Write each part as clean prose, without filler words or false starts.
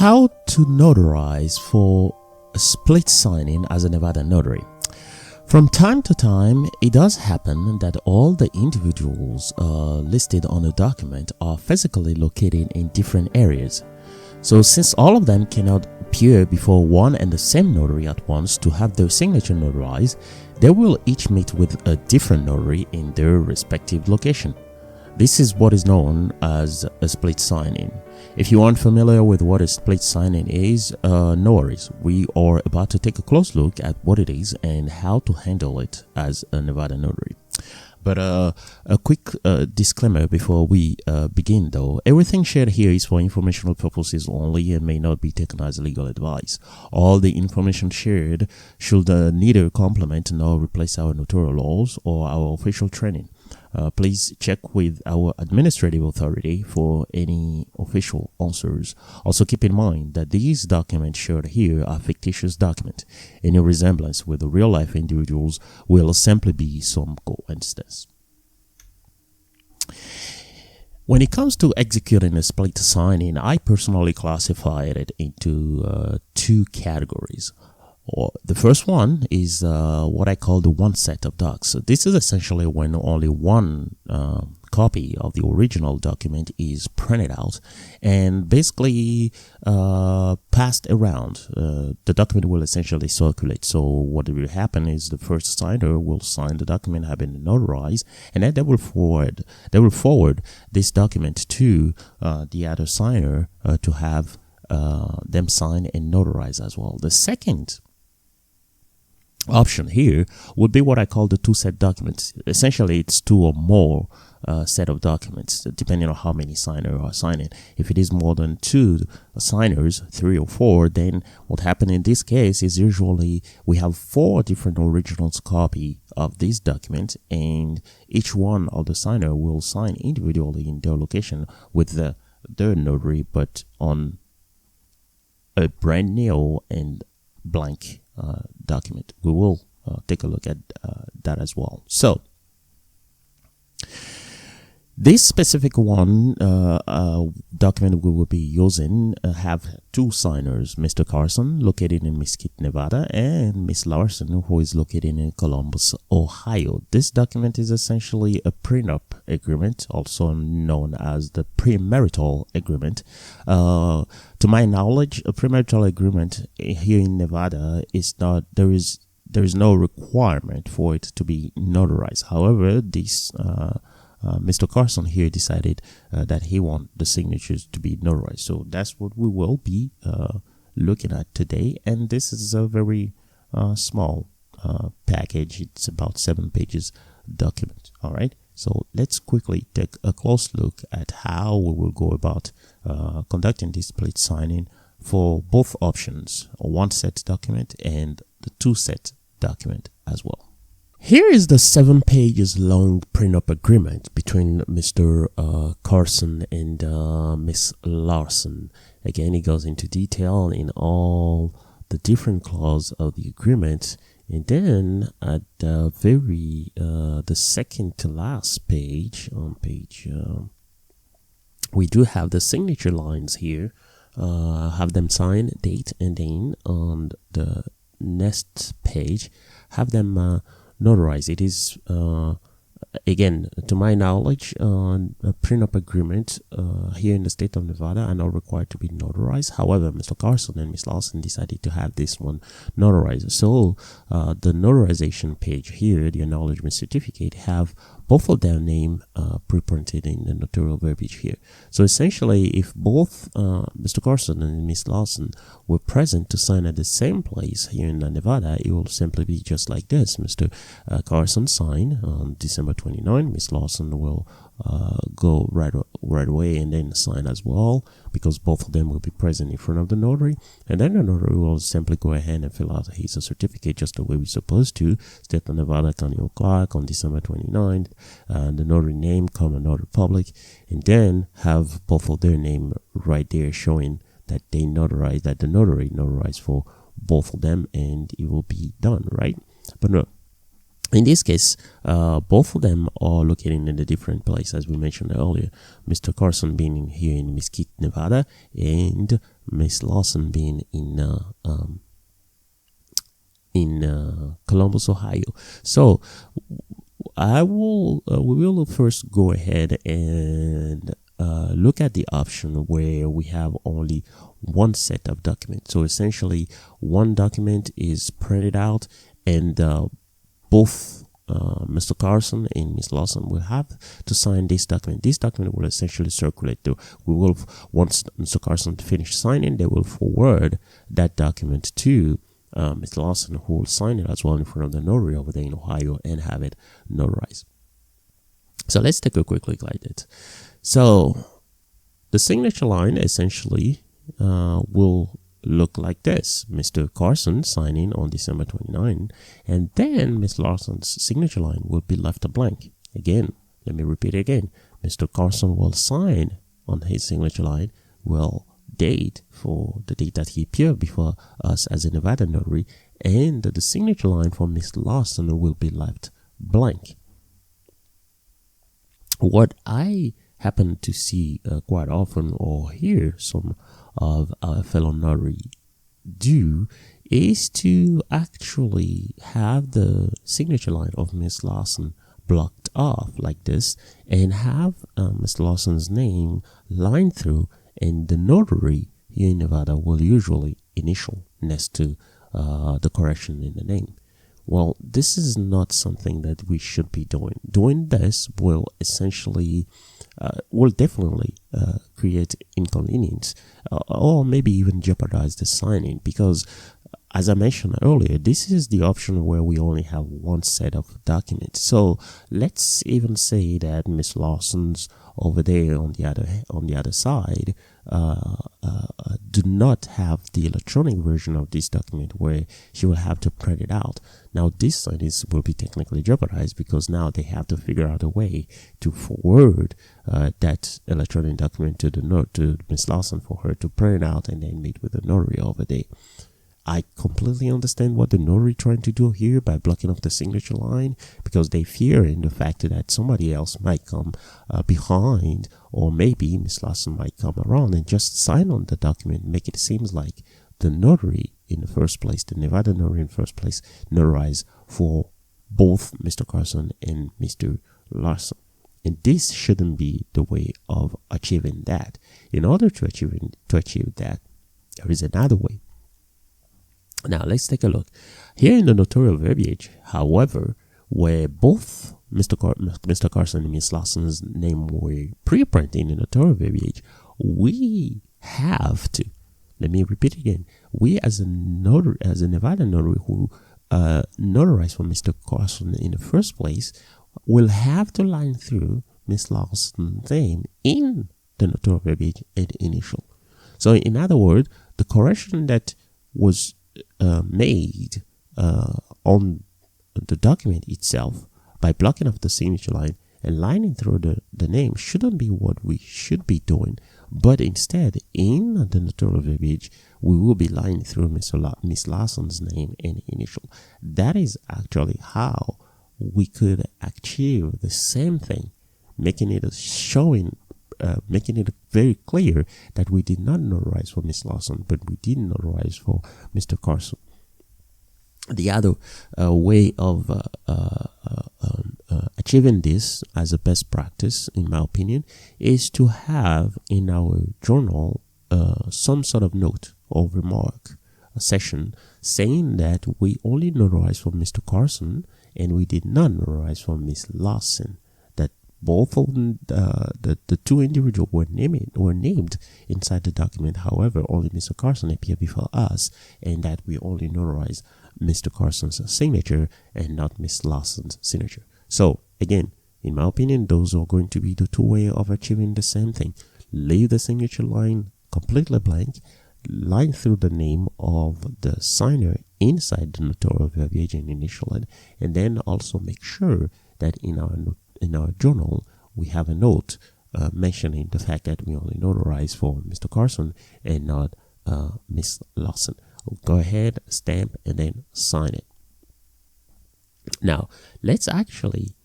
How to notarize for a split signing as a Nevada notary. From time to time, it does happen that all the individuals listed on a document are physically located in different areas. So since all of them cannot appear before one and the same notary at once to have their signature notarized, they will each meet with a different notary in their respective location. This is what is known as a split signing. If you aren't familiar with what a split signing is, no worries. We are about to take a close look at what it is and how to handle it as a Nevada notary. But a quick disclaimer before we begin though. Everything shared here is for informational purposes only and may not be taken as legal advice. All the information shared should neither complement nor replace our notarial laws or our official training. Please check with our administrative authority for any official answers. Also keep in mind that these documents shared here are fictitious documents. Any resemblance with the real-life individuals will simply be some coincidence. When it comes to executing a split signing, I personally classified it into two categories. The first one is what I call the one set of docs. So this is essentially when only one copy of the original document is printed out and basically passed around. The document will essentially circulate. So what will happen is the first signer will sign the document having it notarized, and then they will forward this document to the other signer to have them sign and notarize as well. The second option here would be what I call the two set documents. Essentially, it's two or more set of documents, depending on how many signers are signing. If it is more than two signers, 3 or 4, then what happens in this case is usually we have 4 different originals copy of this document, and each one of the signer will sign individually in their location with their notary, but on a brand new and blank document. We will take a look at that as well. So this specific one document we will be using have 2 signers, Mr. Carson, located in Mesquite, Nevada, and Miss Larson, who is located in Columbus, Ohio. This document is essentially a prenup agreement, also known as the premarital agreement. To my knowledge, a premarital agreement here in Nevada is not, there is no requirement for it to be notarized. However, this Mr. Carson here decided that he wants the signatures to be notarized. So that's what we will be looking at today. And this is a very small package. It's about 7 pages document. All right. So let's quickly take a close look at how we will go about conducting this split signing for both options, a 1 set document and the 2 set document as well. Here is the 7 pages long prenup agreement between Mr. Carson and Miss Larson. Again, it goes into detail in all the different clauses of the agreement. And then at the second to last page, on page, we do have the signature lines here. Have them sign, date, and then on the next page, have them notarize. It is again, to my knowledge, a prenup agreement here in the state of Nevada are not required to be notarized. However, Mr. Carson and Miss Lawson decided to have this one notarized. So the notarization page here, the acknowledgement certificate, have both of their name pre-printed in the notarial verbiage here. So essentially, if both Mr. Carson and Miss Lawson were present to sign at the same place here in Nevada, it will simply be just like this. Mr. Carson signed on December 29. Miss Lawson will go right away and then sign as well, because both of them will be present in front of the notary, and then the notary will simply go ahead and fill out his certificate just the way we're supposed to. State of Nevada County Clerk on December 29th, and the notary name, Common Notary Public, and then have both of their name right there showing that they notarize, that the notary notarized for both of them, and it will be done, right? But no, In this case, both of them are located in a different place, as we mentioned earlier. Mr. Carson being here in Mesquite, Nevada, and Miss Lawson being in Columbus, Ohio. So we will first go ahead and look at the option where we have only one set of documents. So essentially, one document is printed out, and both Mr. Carson and Miss Lawson will have to sign this document. This document will essentially circulate. Once Mr. Carson finishes signing, they will forward that document to Miss Lawson, who will sign it as well in front of the notary over there in Ohio and have it notarized. So let's take a quick look like that. So the signature line essentially will look like this. Mr. Carson signing on December 29, and then Miss Lawson's signature line will be left blank. Again, let me repeat it again. Mr. Carson will sign on his signature line, will date for the date that he appeared before us as a Nevada notary, and the signature line for Miss Lawson will be left blank. What I happen to see quite often, or hear some of our fellow notary do, is to actually have the signature line of Miss Lawson blocked off like this, and have Miss Lawson's name lined through, and the notary here in Nevada will usually initial next to the correction in the name. Well, this is not something that we should be doing. Doing this will essentially, will definitely create inconvenience, or maybe even jeopardize the signing, because as I mentioned earlier, this is the option where we only have one set of documents. So let's even say that Miss Lawson's over there on the other side do not have the electronic version of this document, where she will have to print it out. Now this will be technically jeopardized, because now they have to figure out a way to forward that electronic document to Miss Lawson for her to print it out and then meet with the notary over there. I completely understand what the notary trying to do here by blocking off the signature line, because they fear in the fact that somebody else might come behind, or maybe Miss Lawson might come around and just sign on the document, make it seem like the notary in the first place, the Nevada notary in the first place, notarized for both Mr. Carson and Mr. Lawson. And this shouldn't be the way of achieving that. In order to achieve that, there is another way. Now let's take a look. Here in the notarial verbiage, however, where both Mr. Carson and Miss Lawson's name were pre-printed in the notarial verbiage, we have to, let me repeat again, we as a Nevada notary who notarized for Mr. Carson in the first place, will have to line through Miss Lawson's name in the notarial verbiage at initial. So in other words, the correction that was made on the document itself by blocking off the signature line and lining through the name shouldn't be what we should be doing, but instead in the notarial verbiage we will be lining through Miss Lawson's name and initial. That is actually how we could achieve the same thing, making it very clear that we did not notarize for Miss Lawson, but we did notarize for Mr. Carson. The other way of achieving this as a best practice, in my opinion, is to have in our journal some sort of note or remark, a section saying that we only notarized for Mr. Carson and we did not notarize for Miss Lawson. Both of them, the two individuals were named inside the document. However, only Mr. Carson appeared before us, and that we only notarized Mr. Carson's signature and not Miss Lawson's signature. So again, in my opinion, those are going to be the two ways of achieving the same thing. Leave the signature line completely blank, line through the name of the signer inside the notarial verbiage and initial it, and then also make sure that in our journal we have a note mentioning the fact that we only notarize for Mr. Carson and not Miss Lawson. Go ahead, stamp, and then sign it. Now, let's actually,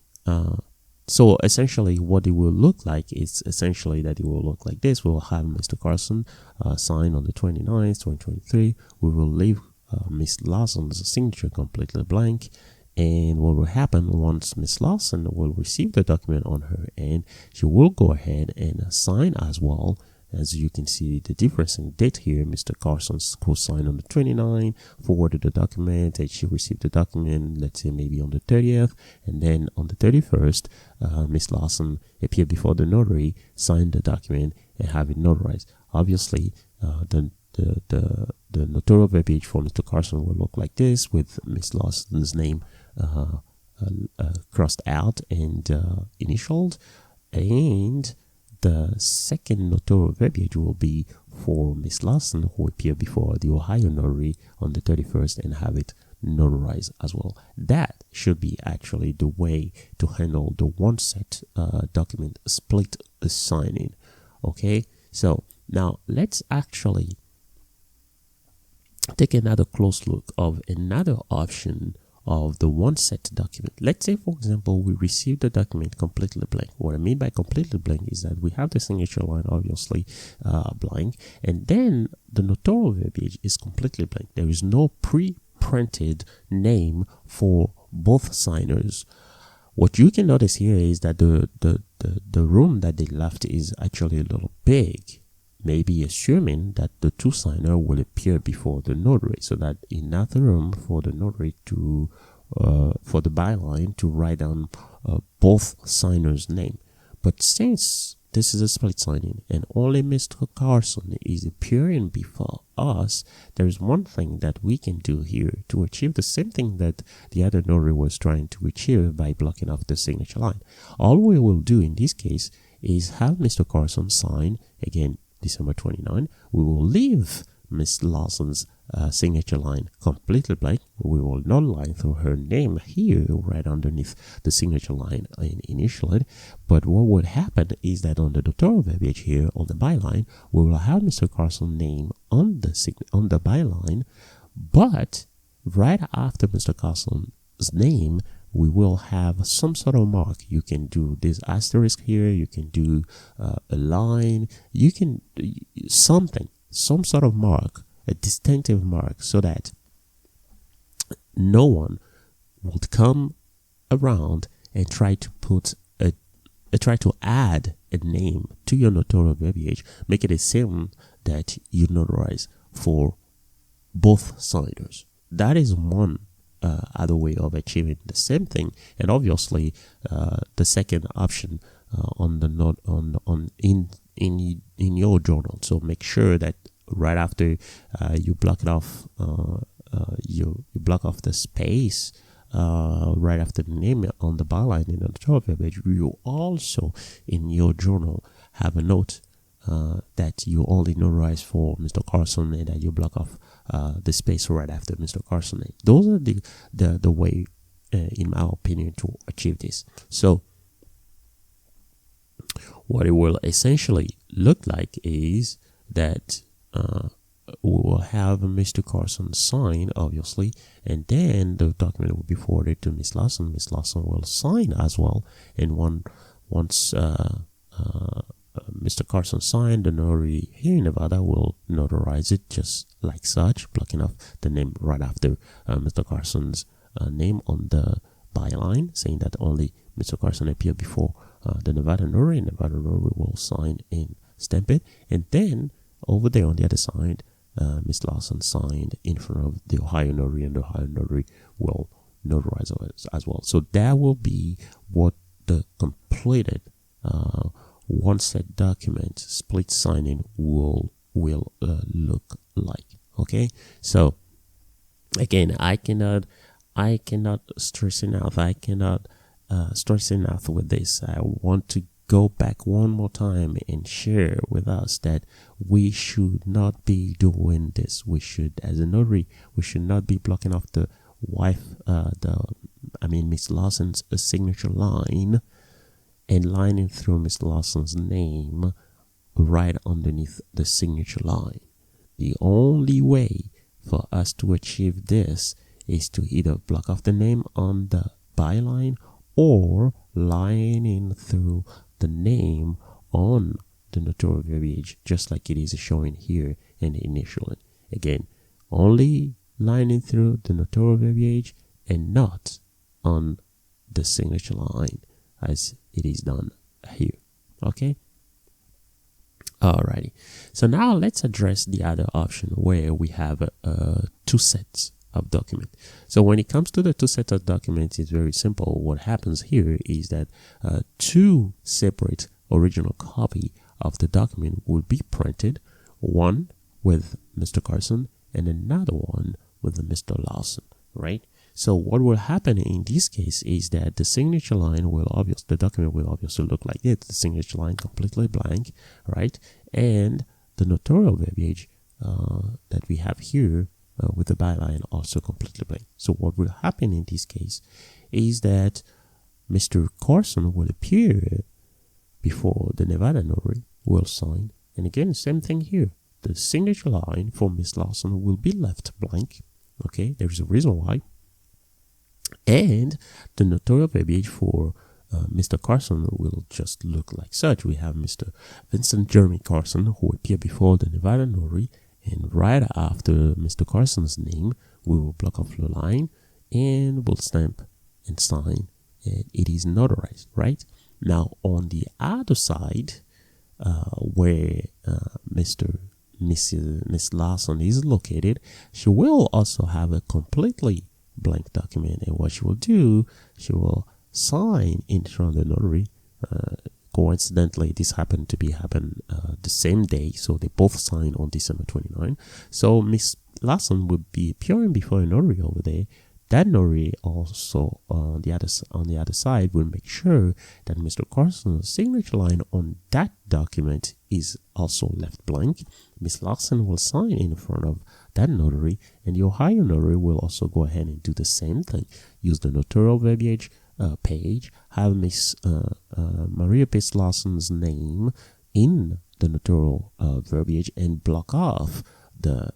so essentially what it will look like is essentially that it will look like this. We will have Mr. Carson sign on the 29th, 2023. We will leave Miss Lawson's signature completely blank. And what will happen once Miss Lawson will receive the document on her end, she will go ahead and sign as well. As you can see the difference in date here, Mr. Carson's co-signed on the 29th, forwarded the document, and she received the document, let's say maybe on the 30th, and then on the 31st, Miss Lawson appeared before the notary, signed the document, and have it notarized. Obviously, the notarial verbiage for Mr. Carson will look like this, with Miss Lawson's name crossed out and initialed, and the second notarial verbiage will be for Miss Lawson, who appeared before the Ohio notary on the 31st and have it notarized as well. That should be actually the way to handle the one set document split signing. Okay, so now let's actually take another close look of another option of the one set document. Let's say, for example, we received the document completely blank. What I mean by completely blank is that we have the signature line obviously blank, and then the notarial verbiage is completely blank. There is no pre-printed name for both signers. What you can notice here is that the room that they left is actually a little big, maybe assuming that the two signer will appear before the notary, so that enough room for the notary to for the byline to write down both signers' name. But since this is a split signing and only Mr. Carson is appearing before us, there is one thing that we can do here to achieve the same thing that the other notary was trying to achieve by blocking off the signature line. All we will do in this case is have Mr. Carson sign again December 29. We will leave Miss Lawson's signature line completely blank. We will nullify through her name here right underneath the signature line and initial it. But what would happen is that on the notarial verbiage here on the byline, we will have Mr. Carson's name on the byline, but right after Mr. Carson's name, we will have some sort of mark. You can do this asterisk here, you can do a line, you can some sort of mark, a distinctive mark, so that no one would come around and try to add a name to your notarial verbiage, make it a same that you notarize for both signers. That is one other way of achieving the same thing. And obviously the second option on the note in your journal, so make sure that right after you block it off, you block off the space right after the name on the byline in the notarial verbiage. You also in your journal have a note that you only notarize for Mr. Carson, and that you block off the space right after Mr. Carson. Those are the way, in my opinion, to achieve this. So what it will essentially look like is that we will have Mr. Carson sign, obviously, and then the document will be forwarded to Miss Lawson. Miss Lawson will sign as well, and once Mr. Carson signed, the notary here in Nevada will notarize it just like such, blocking off the name right after Mr. Carson's name on the byline, saying that only Mr. Carson appeared before the Nevada Notary. Nevada Notary will sign and stamp it, and then over there on the other side, Miss Lawson signed in front of the Ohio Notary, and the Ohio Notary will notarize as well. So that will be what the completed one set document split signing will look like. Okay, so again, I cannot stress enough. I cannot stress enough with this. I want to go back one more time and share with us that we should not be doing this. We should, as a notary, we should not be blocking off the Miss Lawson's signature line and lining through Miss Lawson's name right underneath the signature line. The only way for us to achieve this is to either block off the name on the byline or lining through the name on the notarial verbiage, just like it is showing here in the initial. Again, only lining through the notarial verbiage and not on the signature line as it is done here. Okay. Alrighty. So now let's address the other option where we have two sets of document. So when it comes to the two sets of documents, it's very simple. What happens here is that two separate original copy of the document will be printed, one with Mr. Carson and another one with Mr. Lawson, right? So what will happen in this case is that the signature line will the document will obviously look like this, the signature line completely blank, right? And the notarial verbiage that we have here with the byline also completely blank. So what will happen in this case is that Mr. Carson will appear before the Nevada Notary will sign. And again, same thing here. The signature line for Miss Lawson will be left blank. Okay, there's a reason why. And the notarial verbiage for Mr. Carson will just look like such. We have Mr. Vincent Jeremy Carson, who appeared before the Nevada Notary, and right after Mr. Carson's name, we will block off the line and we'll stamp and sign, and it is notarized, right? Now, on the other side, where Miss Lawson is located, she will also have a completely blank document, and what she will do, she will sign in front of the notary. Coincidentally, this happened the same day, so they both signed on December 29. So Miss Lawson will be appearing before a notary over there. That notary also on the other side will make sure that Mr. Carson's signature line on that document is also left blank. Miss Lawson will sign in front of that notary, and the Ohio notary will also go ahead and do the same thing. Use the notarial verbiage page, have Miss Maria P. Lawson's name in the notarial verbiage, and block off the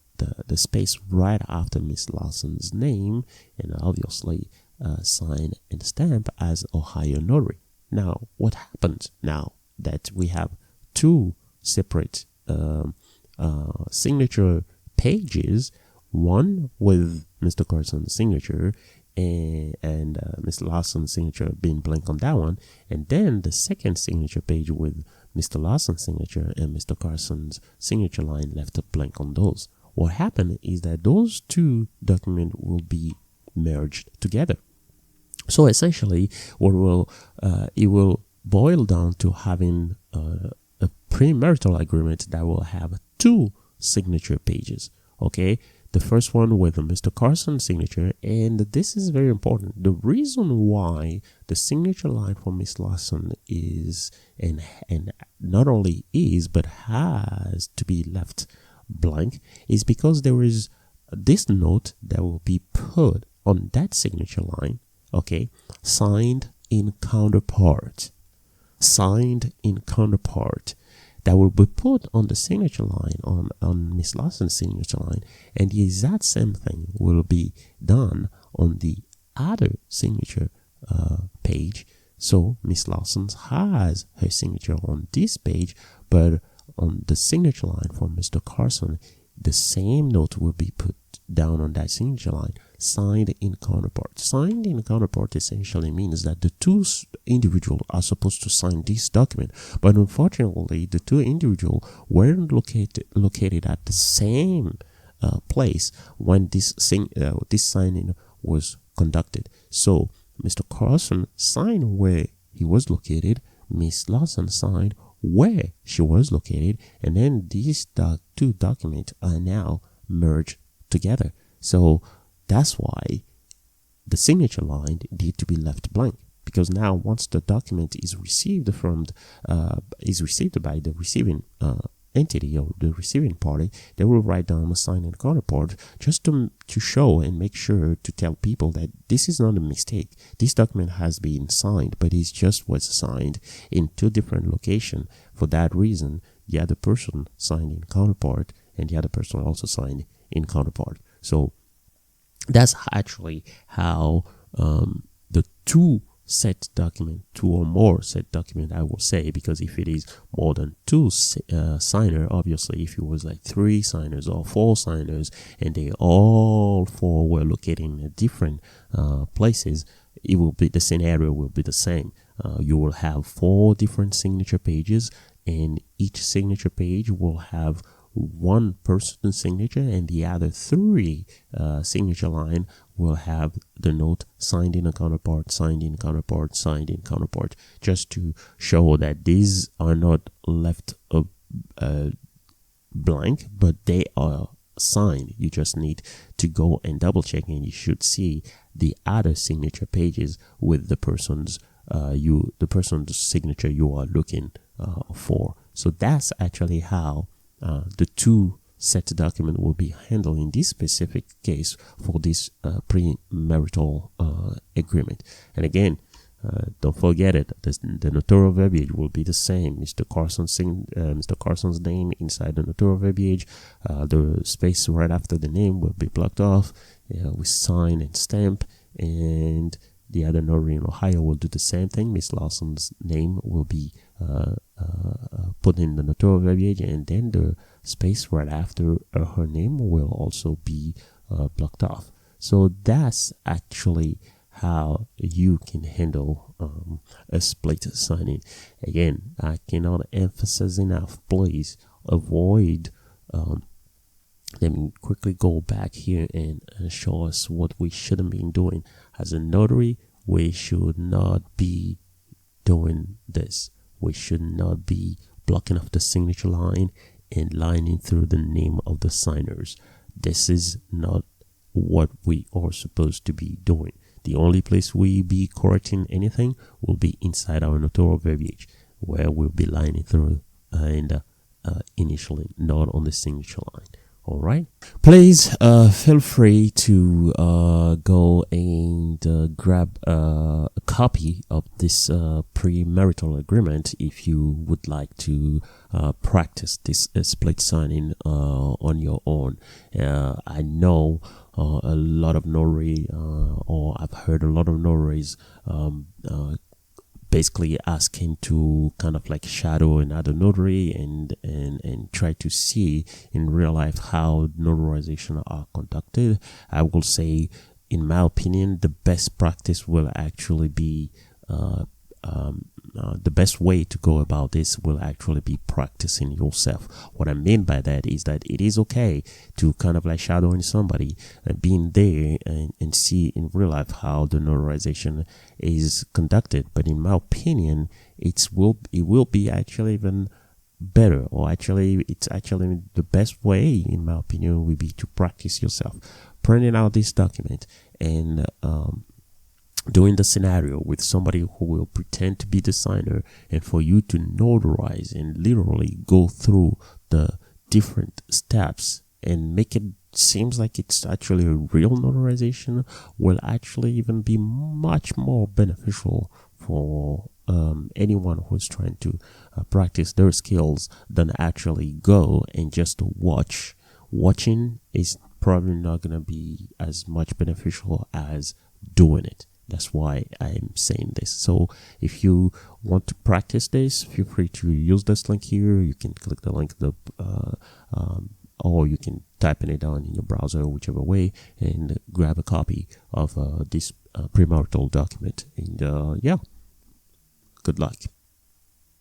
space right after Miss Lawson's name, and obviously sign and stamp as Ohio notary. Now, what happens now that we have two separate signature pages, one with Mr. Carson's signature and Miss Lawson's signature being blank on that one, and then the second signature page with Mr. Lawson's signature and Mr. Carson's signature line left blank on those. What happened is that those two documents will be merged together. So essentially, it will boil down to having a premarital agreement that will have two signature pages. Okay, the first one with Mr. Carson's signature, and this is very important. The reason why the signature line for Miss Lawson is and not only is but has to be left blank is because there is this note that will be put on that signature line, okay, signed in counterpart, that will be put on the signature line on Miss Lawson's signature line, and the exact same thing will be done on the other signature page. So Miss Lawson has her signature on this page, but on the signature line for Mr. Carson, the same note will be put down on that signature line, signed in counterpart. Signed in counterpart essentially means that the two individuals are supposed to sign this document, but unfortunately, the two individuals weren't located at the same place when this signing was conducted. So Mr. Carson signed where he was located, Miss Lawson signed where she was located, and then these two documents are now merged together. So that's why the signature line need to be left blank, because now once the document is received by the receiving entity or the receiving party, they will write down a sign and counterpart just to show and make sure to tell people that this is not a mistake. This document has been signed, but it just was signed in two different locations. For that reason, the other person signed in counterpart and the other person also signed in counterpart. So That's actually how the two set document, two or more set document, I will say, because if it is more than two signer, obviously if it was like 3 signers or 4 signers and they all 4 were located in different places, it will be, the scenario will be the same. You will have 4 different signature pages, and each signature page will have one person's signature, and the other 3 signature line will have the note signed in a counterpart, signed in counterpart, signed in counterpart, just to show that these are not left blank, but they are signed. You just need to go and double check, and you should see the other signature pages with the person's signature you are looking for. So that's actually how the two set document will be handled in this specific case for this premarital agreement. And again, don't forget it. The notarial verbiage will be the same. Mr. Carson's name inside the notarial verbiage. The space right after the name will be blocked off. We sign and stamp, and the other notary in Ohio will do the same thing. Miss Lawson's name will be put in the notarial verbiage, and then the space right after her name will also be blocked off. So that's actually how you can handle a split signing. Again, I cannot emphasize enough, please avoid let me quickly go back here and show us what we shouldn't be doing. As a notary, we should not be doing this. We should not be blocking off the signature line and lining through the name of the signers. This is not what we are supposed to be doing. The only place we be correcting anything will be inside our notarial verbiage, where we'll be lining through and initially, not on the signature line. All right. Please feel free to go and grab a copy of this premarital agreement if you would like to practice this split signing on your own. I know a lot of notary, or I've heard a lot of notaries basically asking to kind of like shadow another notary and try to see in real life how notarization are conducted. I will say, in my opinion, the best practice will actually be the best way to go about this will actually be practicing yourself. What I mean by that is that it is okay to kind of like shadowing somebody and being there and see in real life how the notarization is conducted. But in my opinion, it will be actually even better, or actually it's actually the best way, in my opinion, would be to practice yourself, printing out this document and doing the scenario with somebody who will pretend to be the signer, and for you to notarize and literally go through the different steps and make it seems like it's actually a real notarization will actually even be much more beneficial for anyone who's trying to practice their skills than actually go and just watch. Watching is probably not going to be as much beneficial as doing it. That's why I'm saying this. So if you want to practice this, feel free to use this link here. You can click the link, or you can type it down in your browser, whichever way, and grab a copy of this premarital document. And yeah, good luck.